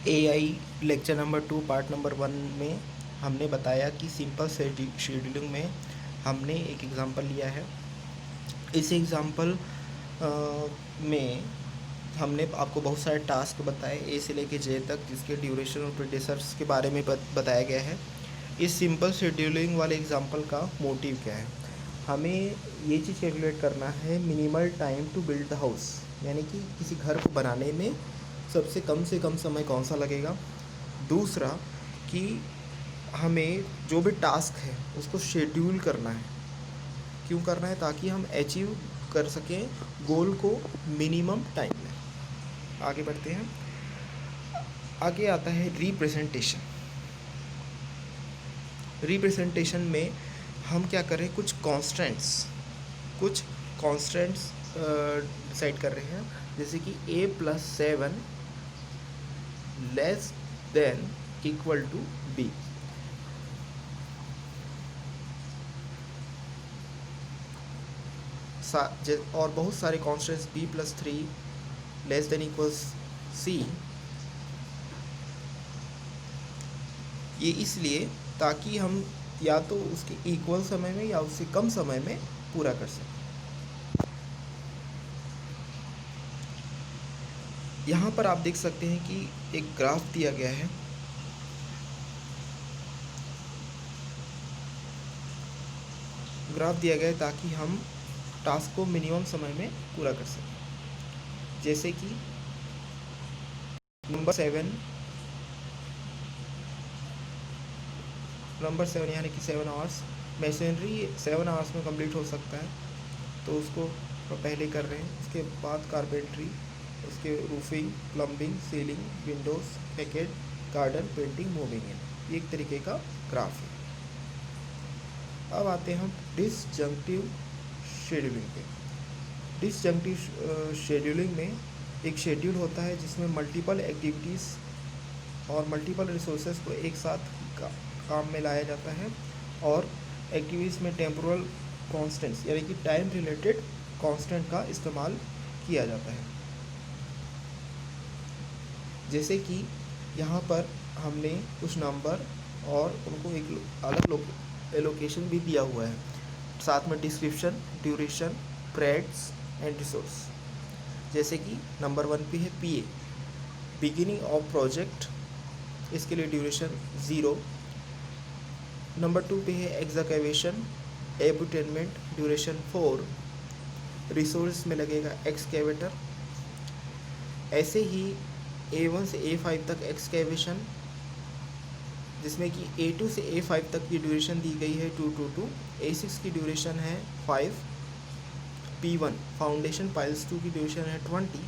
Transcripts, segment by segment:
AI lecture number 2 part number 1 में हमने बताया कि सिंपल शेड्यूलिंग में हमने एक एग्ज़ाम्पल लिया है। इस एग्ज़ाम्पल में हमने आपको बहुत सारे टास्क बताए ए से लेके जे तक, जिसके ड्यूरेशन और प्रीडिसेसर्स के बारे में बताया गया है। इस सिंपल शेड्यूलिंग वाले एग्ज़ाम्पल का मोटिव क्या है? हमें ये चीज़ कैलकुलेट करना है minimal time to build the house, यानी कि किसी घर को बनाने में सबसे कम से कम समय कौन सा लगेगा। दूसरा कि हमें जो भी टास्क है उसको शेड्यूल करना है। क्यों करना है? ताकि हम अचीव कर सकें गोल को मिनिमम टाइम में। आगे बढ़ते हैं। आगे आता है रिप्रेजेंटेशन। रिप्रेजेंटेशन में हम क्या करें, कुछ कॉन्स्टेंट्स डिसाइड कर रहे हैं, जैसे कि a+7 less than equal to b। और बहुत सारे constants b+3 less than equals c। ये इसलिए ताकि हम या तो उसके इक्वल समय में या उससे कम समय में पूरा कर सकें। यहाँ पर आप देख सकते हैं कि एक ग्राफ दिया गया है। ग्राफ दिया गया है ताकि हम टास्क को मिनिमम समय में पूरा कर सकें। जैसे कि नंबर 7 यानी कि 7 आवर्स मशीनरी 7 आवर्स में कंप्लीट हो सकता है, तो उसको पहले कर रहे हैं। उसके बाद कारपेंट्री, उसके roofing, plumbing, ceiling, Windows, packet, garden, painting, moving in. ये एक तरीके का ग्राफ है। अब आते हैं हम डिसजंक्टिव शेड्यूलिंग पे। डिसजंक्टिव शेड्यूलिंग में एक शेड्यूल होता है जिसमें मल्टीपल एक्टिविटीज़ और मल्टीपल रिसोर्सेज को एक साथ काम में लाया जाता है, और एक्टिविटीज़ में टेम्पोरल कॉन्स्टेंट्स यानी कि टाइम रिलेटेड कांस्टेंट का इस्तेमाल किया जाता है। जैसे कि यहाँ पर हमने कुछ नंबर और उनको एक अलग एलोकेशन भी दिया हुआ है, साथ में description, duration, periods and resource. जैसे कि नंबर 1 पे है PA, बिगिनिंग ऑफ प्रोजेक्ट, इसके लिए ड्यूरेशन 0। नंबर 2 पे है एक्सकैवेशन, एबुटेनमेंट, ड्यूरेशन 4। रिसोर्स में लगेगा एक्सकैवेटर। ऐसे ही A1 से A5 तक एक्सकैवेशन, जिसमें कि A2 से A5 तक की ड्यूरेशन दी गई है 222। A6 की ड्यूरेशन है 5। P1 फाउंडेशन पाइल्स 2 की ड्यूरेशन है 20।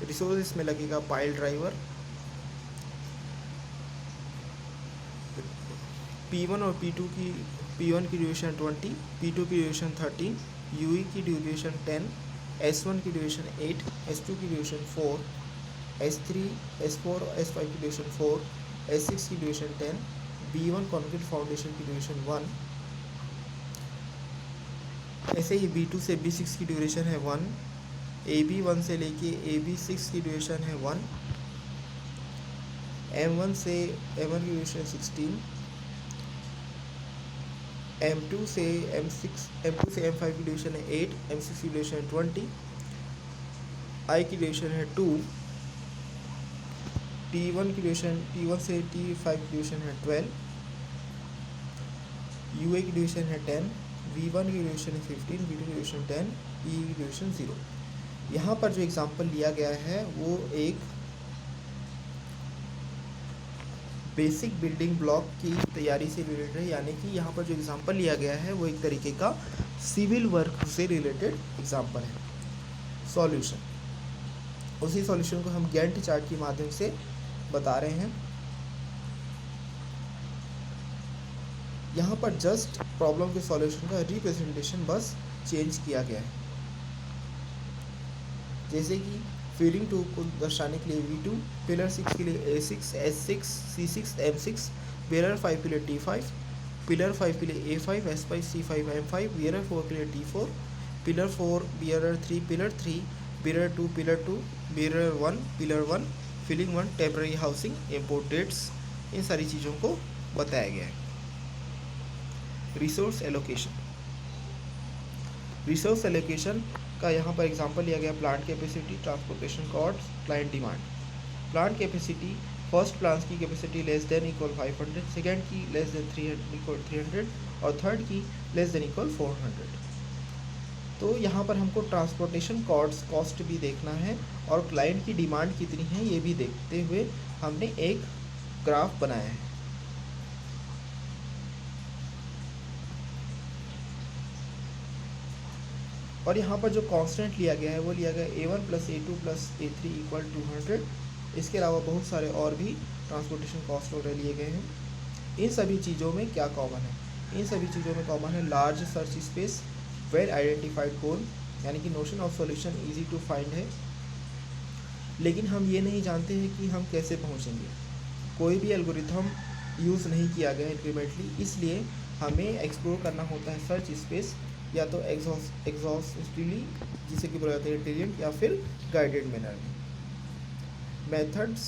रिसोर्स में लगेगा पाइल ड्राइवर। P1 और P1 की ड्यूरेशन 20, P2 की ड्यूरेशन 13, UE की ड्यूरेशन 10, S1 की ड्यूरेशन 8, S2 की ड्यूरेशन 4, S3, S4 और S5 की ड्यूरेशन 4, S6 की ड्यूरेशन 10, B1 कॉन्क्रीट फाउंडेशन की ड्यूरेशन 1। ऐसे ही B2 से B6 की ड्यूरेशन है 1, AB1 से लेके AB6 की ड्यूरेशन है 1, M1 से M1 की ड्यूरेशन 16, M2 से M5 की ड्यूरेशन है 8, M6 की ड्यूरेशन है 20, I की ड्यूरेशन है 2, T1 से T5 की ड्यूरेशन है 12, UA की ड्यूरेशन है 10, V1 की ड्यूरेशन है 15, V2 की ड्यूरेशन 10, E की ड्यूरेशन 0। यहाँ पर जो एग्जांपल लिया गया है वो एक बेसिक बिल्डिंग ब्लॉक की तैयारी से रिलेटेड है, यानी कि यहाँ पर जो एग्जांपल लिया गया है वो एक तरीके का सिविल वर्क से रिलेटेड एग्जांपल है। सॉल्यूशन, उसी सॉल्यूशन को हम गैंट चार्ट के माध्यम से बता रहे हैं। यहाँ पर जस्ट प्रॉब्लम के सॉल्यूशन का रिप्रेजेंटेशन बस चेंज किया गया है। जैसे कि फीडिंग टू को दर्शाने के लिए V2, पिलर 6 के लिए A6, S6, C6, M6, pillar 5 के लिए T5, पिलर 5 के लिए A5, S5, C5, M5, pillar 4 के लिए T4, pillar 4, pillar 3, pillar 3, pillar 2, pillar 2, pillar 1, pillar 1, filling one, temporary housing, import dates, इन सारी चीज़ों को बताया गया है। रिसोर्स एलोकेशन, रिसोर्स एलोकेशन का यहाँ पर एग्जांपल लिया गया plant capacity, transportation cost, client demand. Plant capacity, first plant की capacity less than equal 500, second की लेस देन 300 और थर्ड की लेस देन इक्वल 400। तो यहाँ पर हमको ट्रांसपोर्टेशन कॉस्ट भी देखना है और क्लाइंट की डिमांड कितनी है ये भी देखते हुए हमने एक ग्राफ बनाया है। और यहाँ पर जो कांस्टेंट लिया गया है वो लिया गया A1 + A2 + A3 = 200। इसके अलावा बहुत सारे और भी ट्रांसपोर्टेशन कॉस्ट वगैरह लिए गए हैं। इन सभी चीज़ों में क्या कॉमन है? इन सभी चीज़ों में कॉमन है large search space, well identified goal, यानी कि notion of solution easy to find है। लेकिन हम ये नहीं जानते हैं कि हम कैसे पहुँचेंगे। कोई भी एल्गोरिथम यूज़ नहीं किया गया इंक्रीमेंटली, इसलिए हमें एक्सप्लोर करना होता है सर्च स्पेस, या तो एग्जॉस्टिवली जिसे कि बोला जाता है इंटेलिजेंट, या फिर गाइडेड मैनर में। मेथड्स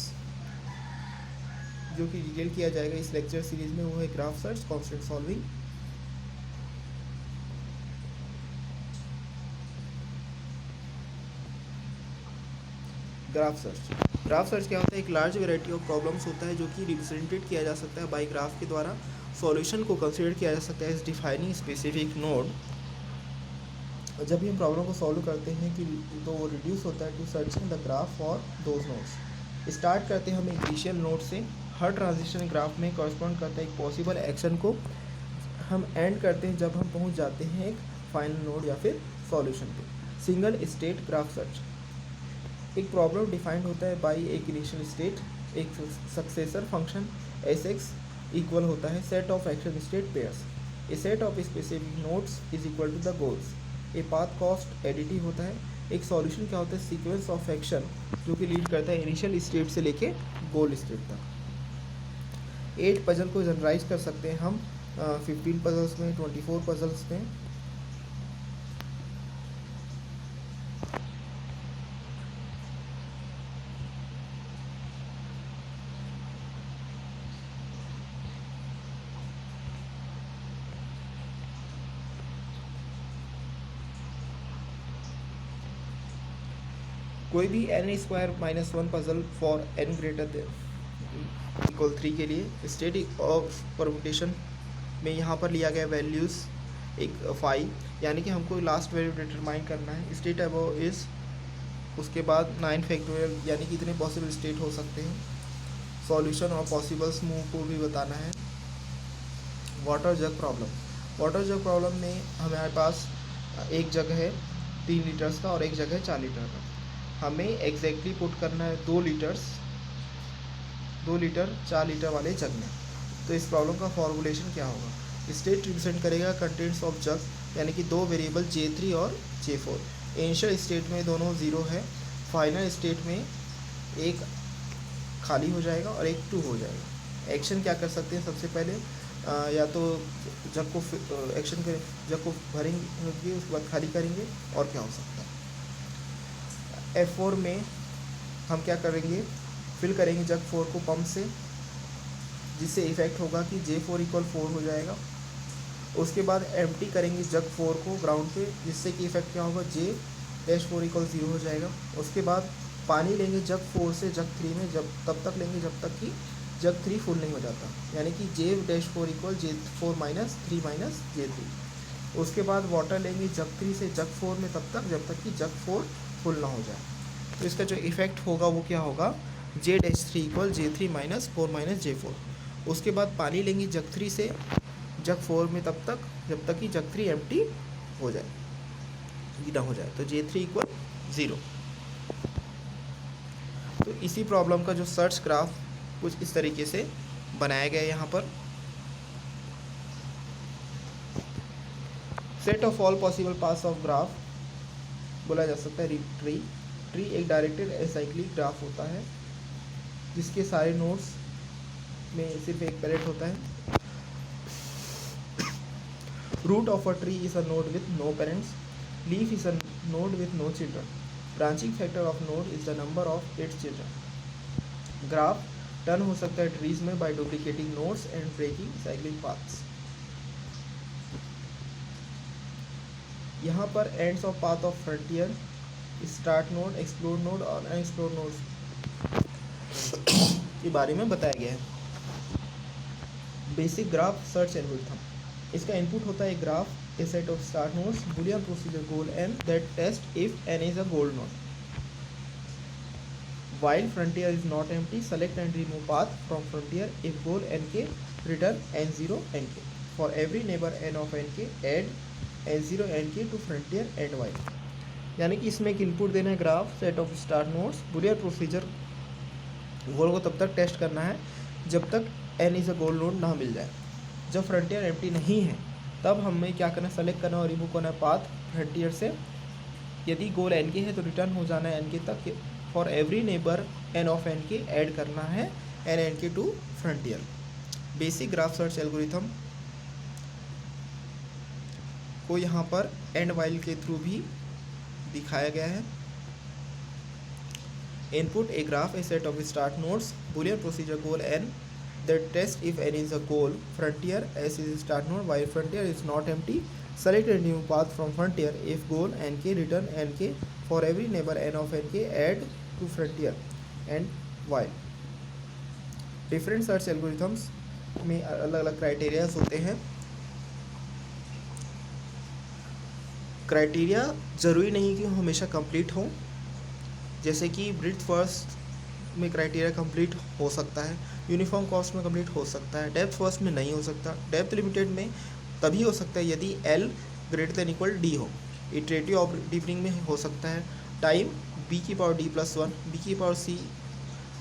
जो कि डिटेल किया जाएगा इस लेक्चर सीरीज में वो है graph search, constant solving, graph search. Graph search क्या होता है? एक लार्ज वेराइटी ऑफ प्रॉब्लम्स होता है जो कि रिप्रेजेंटेड किया जा सकता है बाय ग्राफ के द्वारा। सॉल्यूशन को कंसीडर किया जा सकता है एज डिफाइनिंग स्पेसिफिक नोड। जब भी हम प्रॉब्लम को सॉल्व करते हैं कि तो वो रिड्यूस होता है to searching the graph for those nodes. Start करते हैं हम इनिशियल नोड से, हर ट्रांजिशन ग्राफ में कॉरस्पॉन्ड करता है एक पॉसिबल एक्शन को। हम एंड करते हैं जब हम पहुंच जाते हैं एक फाइनल नोड या फिर सॉल्यूशन पे। सिंगल स्टेट ग्राफ सर्च, एक प्रॉब्लम डिफाइंड होता है बाय एक इनिशियल स्टेट, एक सक्सेसर फंक्शन Sx इक्वल होता है set of action state pairs, a set of specific nodes is equal to the goals. A path cost additive होता है। एक सॉल्यूशन क्या होता है? सीक्वेंस ऑफ एक्शन जो कि लीड करता है इनिशियल स्टेट से लेके गोल स्टेट तक। 8 पजल को जनरलाइज कर सकते हैं हम 15 पजल्स में, 24 पजल्स में। कोई भी n² - 1 पजल फॉर n > = 3 के लिए स्टेट ऑफ परम्यूटेशन में यहाँ पर लिया गया वैल्यूज़ एक 5, यानी कि हमको लास्ट वैल्यू डिटरमाइन करना है। स्टेट अबव इज, उसके बाद 9 फैक्टोरियल, यानी कि इतने पॉसिबल स्टेट हो सकते हैं। सॉल्यूशन और पॉसिबल स्मूव को भी बताना है। वाटर जग प्रॉब्लम, वाटर जग प्रॉब्लम में हमारे पास एक जग है 3 लीटर्स का और एक जग है 4 लीटर का। हमें एग्जैक्टली पुट करना है 2 लीटर 4 लीटर वाले जग में। तो इस प्रॉब्लम का फॉर्मूलेशन क्या होगा? स्टेट रिप्रेजेंट करेगा कंटेंट्स ऑफ जग, यानी कि 2 वेरिएबल J3 और J4। इनिशियल स्टेट में दोनों 0 है, फाइनल स्टेट में एक खाली हो जाएगा और एक 2 हो जाएगा। एक्शन क्या कर सकते हैं? सबसे पहले या तो जग को एक्शन करें, जग को भरेंगे, उसके बाद खाली करेंगे, और क्या हो सकता है। F4 में हम क्या करेंगे? फिल करेंगे जग 4 को पंप से, जिससे इफेक्ट होगा कि J4 = 4 हो जाएगा। उसके बाद एम्प्टी करेंगे जग 4 को ग्राउंड पे, जिससे कि इफेक्ट क्या होगा? J-4 = 0 हो जाएगा। उसके बाद पानी लेंगे जग 4 से जग 3 में, जब तब तक लेंगे जब तक कि जग 3 फुल नहीं हो जाता, यानी कि J-4 = J4 - 3 - J3। उसके बाद वाटर लेंगे जग 3 से जग 4 में तब तक जब तक कि जग 4 फुल ना हो जाए। तो इसका जो इफेक्ट होगा वो क्या होगा? J-3 = J3 - 4 - J4। उसके बाद पानी लेंगे जग 3 से जग 4 में तब तक जब तक कि जग 3 एम्प्टी हो जाए, गीला हो जाए, तो J3 = 0। तो इसी प्रॉब्लम का जो सर्च ग्राफ कुछ इस तरीके से बनाया गया है। यहाँ पर set of all possible paths of graph बोला जा सकता है ट्री एक डायरेक्टेड एसाइक्लिक ग्राफ होता है जिसके सारे नोड्स में सिर्फ एक पैरेट होता है। Root of a tree is a node with no parents, leaf is a node with no children, branching factor of node is the number of its children. Graph turn हो सकता है trees में by duplicating nodes and breaking cyclic paths. यहाँ पर ends of path of frontier, start node, explored node और unexplored node के बारे में बताया गया है। बेसिक ग्राफ सर्च एल्गोरिथम, इसका इनपुट होता है graph, a set of start nodes, boolean procedure goal n that test if n is a goal node. While frontier is not empty, select and remove path from frontier if goal nk return n0 nk. For every neighbor n of nk, add n0 nk to frontier and while। यानी कि इसमें एक input देना है graph, set of start nodes, boolean procedure goal को तब तक test करना है जब तक n is a goal node ना मिल जाए। जब फ्रंटियर एम्प्टी नहीं है तब हमें क्या करना है, सेलेक्ट करना और रिमूव करना है पाथ फ्रंटियर से। यदि गोल एन के है तो रिटर्न हो जाना है एन के तक। For every neighbour n of n के ऐड करना है एन के to frontier. Basic graph search algorithm को यहाँ पर एंड वाइल के थ्रू भी दिखाया गया है। Input a graph, a set of start nodes, boolean procedure goal n that test if n is a goal, frontier s is start node while frontier is not empty, select a new path from frontier if goal nk return nk, for every neighbor n of nk add to frontier and while। Different search algorithms में अलग अलग criterias होते हैं। Criteria ज़रूरी नहीं कि हमेशा complete हो, जैसे कि ब्रीथ फर्स्ट में क्राइटेरिया कंप्लीट हो सकता है, यूनिफॉर्म कॉस्ट में कंप्लीट हो सकता है, डेप्थ फर्स्ट में नहीं हो सकता, डेप्थ लिमिटेड में तभी हो सकता है यदि L greater than equal D हो, इटरेटिव ऑफ डीपनिंग में हो सकता है, time b⁻d+1, b⁻c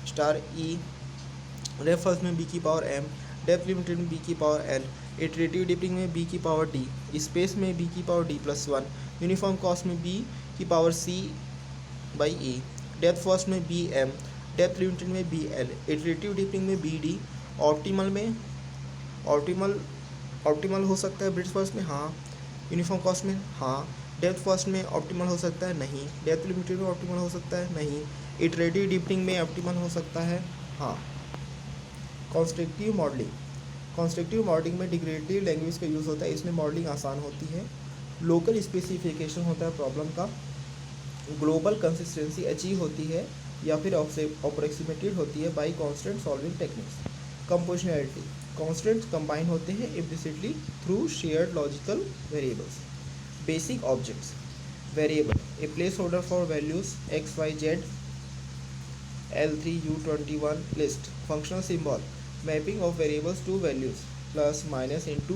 star E, depth first में b⁻m, डेप्थ लिमिटेड में b⁻l, इटरेटिव डीपनिंग में b⁻d, स्पेस में b⁻d+1, यूनिफॉर्म कॉस्ट में b⁻c/e, डेप्थ फर्स्ट में bm, डेप्थ लिमिटेड में bl, इटरेटिव डीपनिंग में bd, ऑप्टिमल हो सकता है ब्रीथ फर्स्ट में, हाँ, यूनिफॉर्म कॉस्ट में, हाँ, डेप्थ फर्स्ट में ऑप्टिमल हो सकता है, नहीं, डेप्थ लिमिटेड में ऑप्टिमल हो सकता है, नहीं, इटरेटिव डीपनिंग में ऑप्टिमल हो सकता है, हाँ। कॉन्स्ट्रक्टिव मॉडलिंग में डिक्रेटिव लैंग्वेज का यूज़ होता है, इसमें मॉडलिंग आसान होती है। लोकल स्पेसिफिकेशन होता है प्रॉब्लम का, ग्लोबल कंसिस्टेंसी अचीव होती है या फिर अप्रोक्सीमेटेड होती है by constant solving techniques. Compositionality, constants combine होते हैं implicitly through shared logical variables. Basic objects, variable, a place holder for values x y z, L3 U21 list. Functional symbol, mapping of variables to values, plus minus into,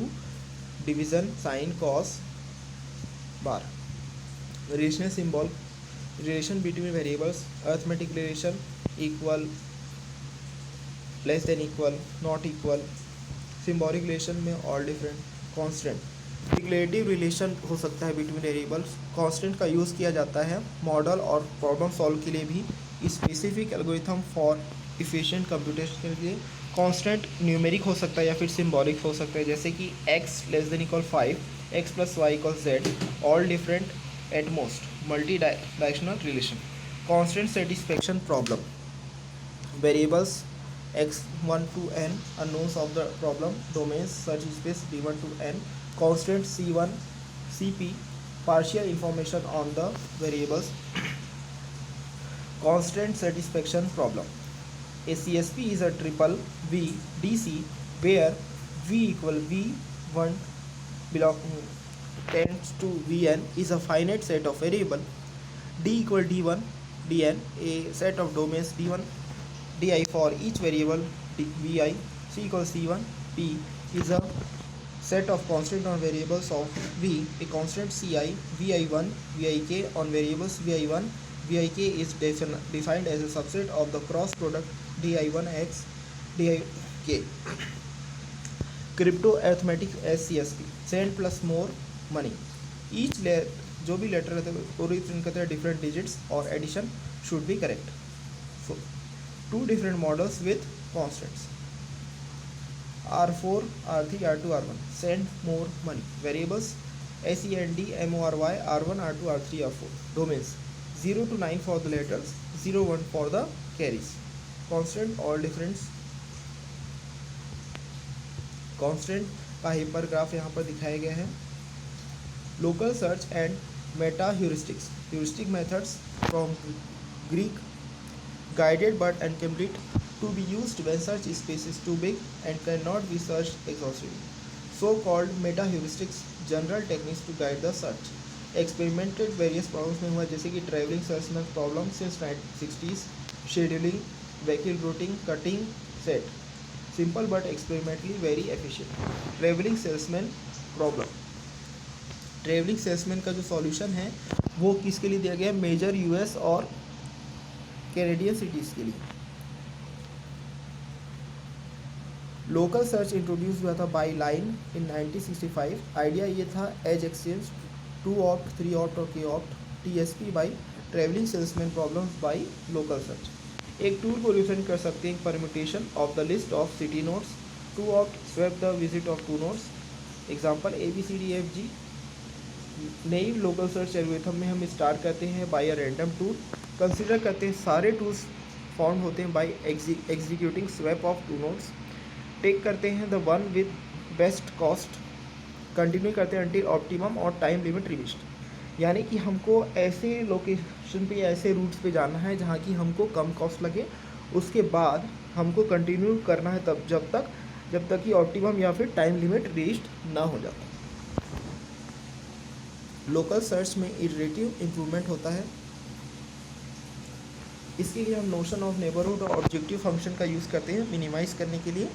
division, sine, cos, bar. Relational symbol, relation between variables, arithmetic relation, equal, less than equal, not equal. Symbolic relation में all different. Constant, declarative relation हो सकता है between variables. Constant का use किया जाता है model और problem solve के लिए भी, specific algorithm for efficient computation के लिए। कांस्टेंट न्यूमेरिक हो सकता है या फिर सिंबॉलिक हो सकता है, जैसे कि x less than equal 5, x plus y equal z, all different at most, multi directional relation. Constant satisfaction problem, variables x1 to n, unknowns of the problem, domains search space d1 to n, constant c1 cp, partial information on the variables। constant satisfaction problem, a CSP is a triple V DC where V equal V1 belong tends to Vn is a finite set of variable, D equal D1 Dn, a set of domains D1 Di for each variable Vi, C equals C1 P is a set of constant on variables of V, a constant Ci Vi1 Vik on variables Vi1 Vik is defined as a subset of the cross product Di1x Dik। Crypto arithmetic SCSP, send plus more money, each जो भी letter रहता है वो represent करता है different digits और addition should be correct. So two different models with constants, R4 R3 R2 R1, send more money, variables SEND MORY R1 R2 R3 R4, domains 0 to 9 for the letters, 0 1 for the carries। Constant और difference constant का हाइपरग्राफ यहाँ पर दिखाया गया है। Local search and meta heuristics, heuristic methods from Greek, guided but incomplete, to be used when search space is too big and cannot be searched exhaustively. So called meta heuristics, general techniques to guide the search. Experimented various problems में हुआ, जैसे कि travelling salesman problem since 1960s, scheduling, vehicle routing, cutting set, simple but experimentally very efficient. Travelling salesman problem, travelling salesman का जो solution है वो किसके लिए दिया गया है? मेजर यूएस और कैनेडियन सिटीज़ के लिए। लोकल सर्च इंट्रोड्यूस हुआ था बाय लाइन इन 1965। आइडिया ये था एज एक्सचेंज 2 ऑप्ट 3 ऑप्ट और के opt TSP by travelling salesman problems by local search. एक टूल को रिप्रेजेंट कर सकते हैं permutation of the list of city nodes. 2 opt swap the visit of 2 nodes. Example ABCDFG। नई लोकल सर्च एल्गोरिथम में हम स्टार्ट करते हैं by a random tour, consider करते हैं सारे टूल्स फाउंड होते हैं बाय executing swap of 2 nodes, take करते हैं the one with best cost, continue करते हैं अंटिल ऑप्टिमम और टाइम लिमिट रिच्ड। यानी कि हमको ऐसे लोकेशन पे ऐसे रूट्स पे जाना है जहाँ की हमको कम कॉस्ट लगे, उसके बाद हमको कंटिन्यू करना है तब जब तक कि ऑप्टिमम या फिर टाइम लिमिट रीच्ड ना हो जाता। लोकल सर्च में इटरेटिव इम्प्रूवमेंट होता है। इसके लिए हम नोशन ऑफ नेबरहुड और ऑब्जेक्टिव फंक्शन का यूज़ करते हैं मिनिमाइज करने के लिए।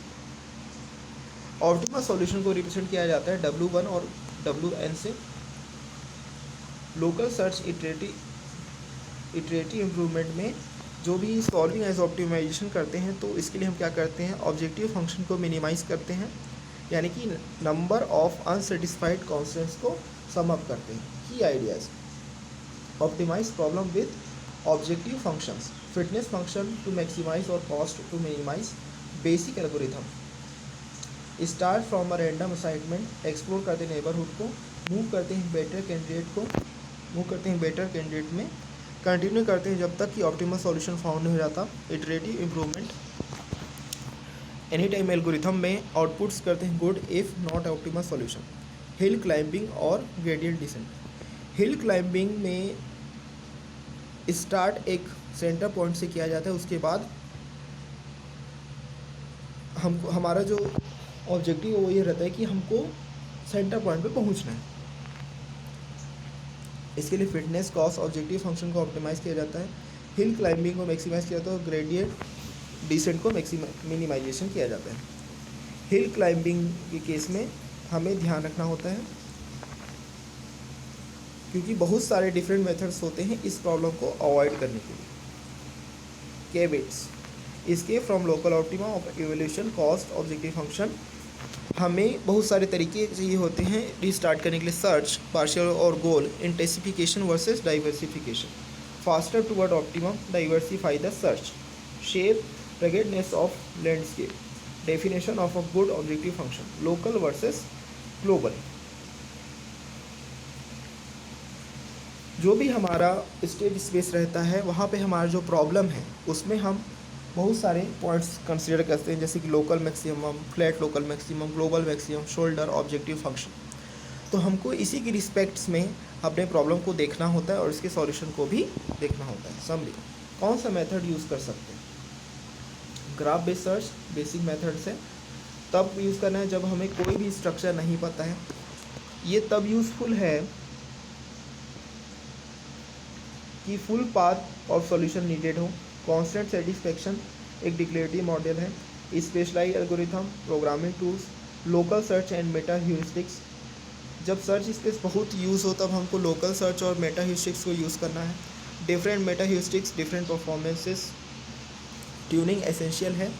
ऑप्टिमल सॉल्यूशन को रिप्रेजेंट किया जाता है W1 और WN से। लोकल सर्च इटरेटिव इम्प्रूवमेंट में जो भी सॉल्विंग एज ऑप्टिमाइजेशन करते हैं तो इसके लिए हम क्या करते हैं? ऑब्जेक्टिव फंक्शन को मिनिमाइज करते हैं, यानी कि नंबर ऑफ अनसेटिस्फाइड कॉन्स्टेंट्स को सम अप करते हैं। Key ideas: optimize problem with objective functions, fitness function to maximize और cost to minimize, basic algorithm, start from a random assignment, explore करते हैं नेबरहुड को, मूव करते हैं बेटर कैंडिडेट में, कंटिन्यू करते हैं जब तक कि ऑप्टिमल सॉल्यूशन फाउंड नहीं हो जाता। Iterative improvement, any time algorithm में आउटपुट्स करते हैं good if not optimal solution. Hill climbing और ग्रेडियंट डिसेंट, हिल क्लाइंबिंग में स्टार्ट एक सेंटर पॉइंट से किया जाता है, उसके बाद हमको हमारा जो ऑब्जेक्टिव वो ये रहता है कि हमको सेंटर पॉइंट पे पहुंचना है। इसके लिए फिटनेस, कॉस्ट, ऑब्जेक्टिव फंक्शन को ऑप्टिमाइज़ किया जाता है। हिल क्लाइंबिंग को मैक्सिमाइज़ किया जाता है और ग्रेडियंट डिसेंट को मिनिमाइजेशन किया जाता है। हिल क्लाइंबिंग के केस में हमें ध्यान रखना होता है क्योंकि बहुत सारे डिफरेंट मेथड्स होते हैं इस प्रॉब्लम को अवॉइड करने के लिए। केवेट्स, इसके from local optima of evolution, cost, objective function, हमें बहुत सारे तरीके चाहिए होते हैं रीस्टार्ट करने के लिए। सर्च, पार्शियल और goal, intensification versus diversification, faster toward optimum, diversify the search, shape, ruggedness of landscape, definition of a good objective function, local versus global. जो भी हमारा स्टेट स्पेस रहता है वहाँ पे हमारा जो प्रॉब्लम है उसमें हम बहुत सारे पॉइंट्स कंसीडर करते हैं, जैसे कि local maximum, flat local maximum, global maximum, shoulder, objective function. तो हमको इसी की रिस्पेक्ट्स में अपने प्रॉब्लम को देखना होता है और इसके सॉल्यूशन को भी देखना होता है। समरी, कौन सा मेथड यूज़ कर सकते हैं? Graph based search basic method से तब यूज़ करना है जब हमें कोई भी स्ट्रक्चर नहीं पता है। ये तब यूज़फुल है कि full path of solution needed हो। कांस्टेंट सेटिस्फैक्शन एक डिक्लेरेटिव मॉडल है। Specialised algorithm, programming tools, local search and meta heuristics. जब सर्च स्पेस बहुत यूज़ हो तब हमको लोकल सर्च और मेटा ह्यूरिस्टिक्स को यूज़ करना है। Different meta heuristics, different performances, tuning essential है।